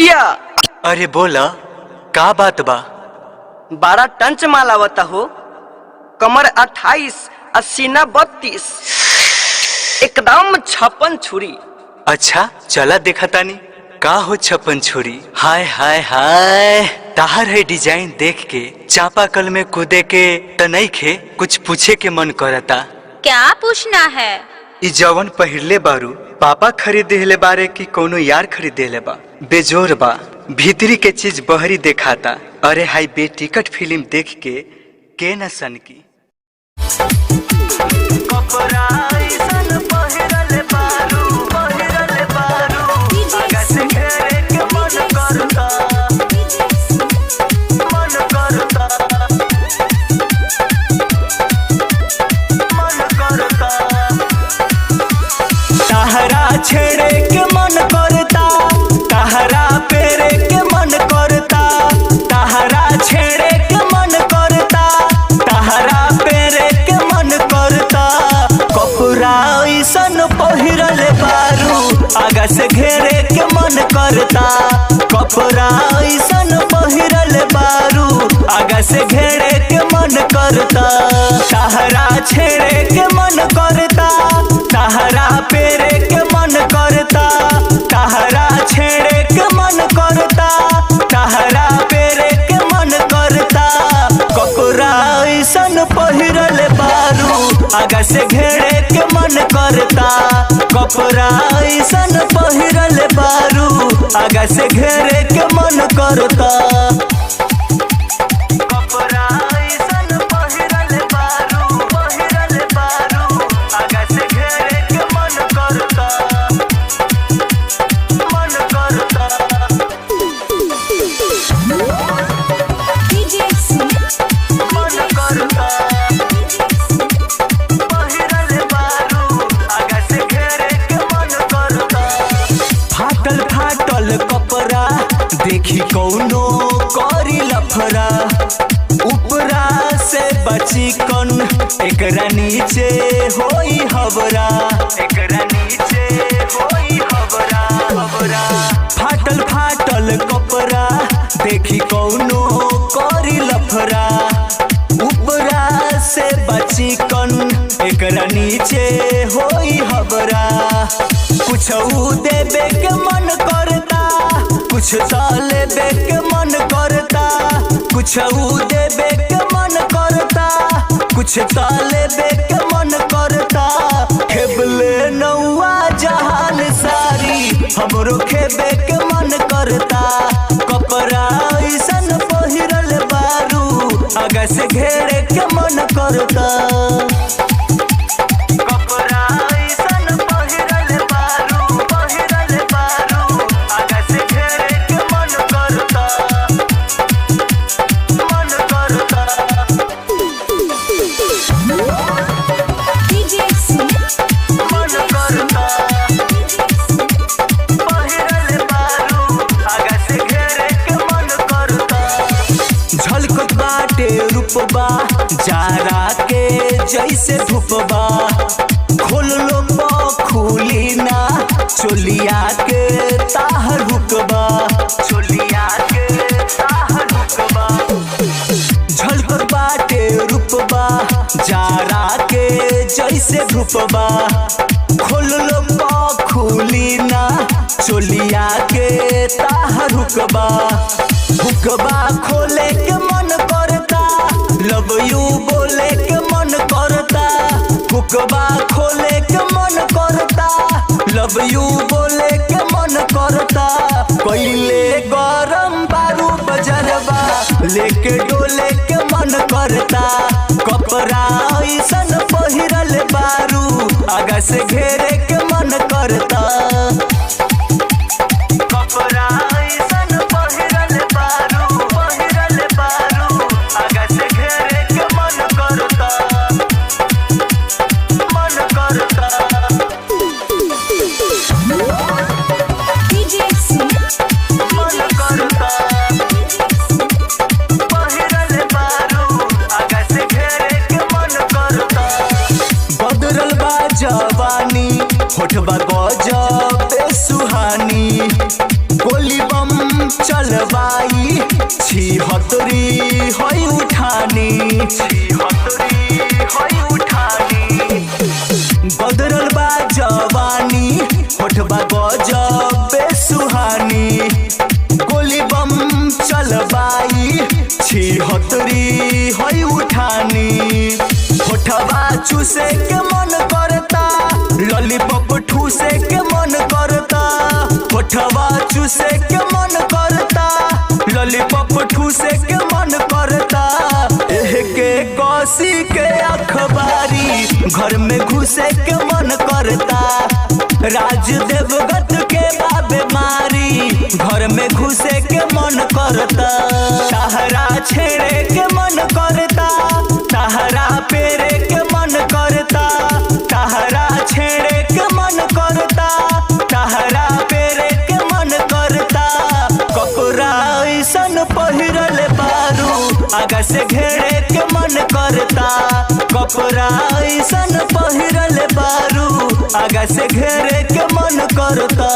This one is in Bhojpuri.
मुखिया। अरे बोला का बात बा? 12 टंच माल आवता हो, कमर 28 और सीना 32, एकदम 56 छुरी। अच्छा चला देखा तानी का हो 56 छुरी। हाय हाय हाय, ताहर है डिजाइन देख के चापाकल में कूदे के तनई खे कुछ पूछे के मन करता। क्या पूछना है? इ जवन पहिरले बारू पापा खरीदेले बारे की कोनो यार खरीदेले बा? बेजोर बा, भीतरी के चीज बहरी देखाता। अरे हाय बेटिकट फिल्म देख के न सन की। छेड़े के मन करता, तहरा पेरे के मन करता, तहरा छेड़े के मन करता, तहरा पेरे के मन करता। कपड़ा ऐसन पहिरल बारू आगा से घेरे के मन करता। कपड़ा ऐसन पहिरल बारू आगा से घेरे के मन करता। तहरा छेड़े के मन करता, तहरा पेरे के मन करता, तहरा छेड़े के मन करता, तहरा पेरे के मन करता। कपड़ा ऐसन पहिरल बारू आगा से घेरे के मन करता। कपड़ा ऐसन पहिरल बारू आगा से घेरे के मन करता। कपड़ा देखी कौनो करी लफरा, ऊपरा से बची कन एकरा नीचे होई हवरा, एकरा नीचे होई हवरा हवरा। फाटल फाटल कपड़ा देखी कौनो करी लफरा, ऊपरा से बची कन एकरा नीचे होई हवरा। कुछ देवे के मन करता, कुछ लेवे के मन करता, कुछ देवे के मन करता, कुछ लेवे के मन करता। खेबले नौआ जहान सारी हमरो खेबे के मन करता। कपड़ा ऐसन पहिरल बारू आगा से घेरे के मन करता। झलकत बाटे रूपबा जारा के जैसे धूपबा, खोल लो खुली ना चोलिया के ताहर हुकबा, चोलिया के ताहर हुकबा। झलकत बाटे रूपबा जारा के जैसे धूपबा, खोल लो खुली ना चोलिया के ताहर हुकबा। हुकबा खोले के मन करता, लव यू बोले के मन करता। हुकबा खोले के मन करता, लव यू बोले के मन करता। पहले गरम बारू बजरबा लेके डोले के मन करता। कपड़ा ऐसन पहिरल बारू आगा से घेरे के मन करता। चलवाई 76 होई उठानी बदरल बा जवानी होठबा गजबे सुहानी गोली बम चलवाई 76 होई उठानी होठबा चूसे के मन करता लॉलीपॉप ठूसे के मन करता होठबा चूसे के मन करता लॉलीपॉप ठूसे के मन करता एह के कौसी के अखबारी घर में घुसे के मन करता राज देवगत के बाबे मारी घर में घुसे के मन करता तहरा छेड़े के मन करता तहरा पेरे के मन करता तहरा छेड़े के मन करता तहरा पेरे के मन करता कपड़ा ऐसन पहिरल बारू आगा से घेरे के मन करता कपड़ा ऐसन पहिरल बारू आगा से घेरे के मन करता।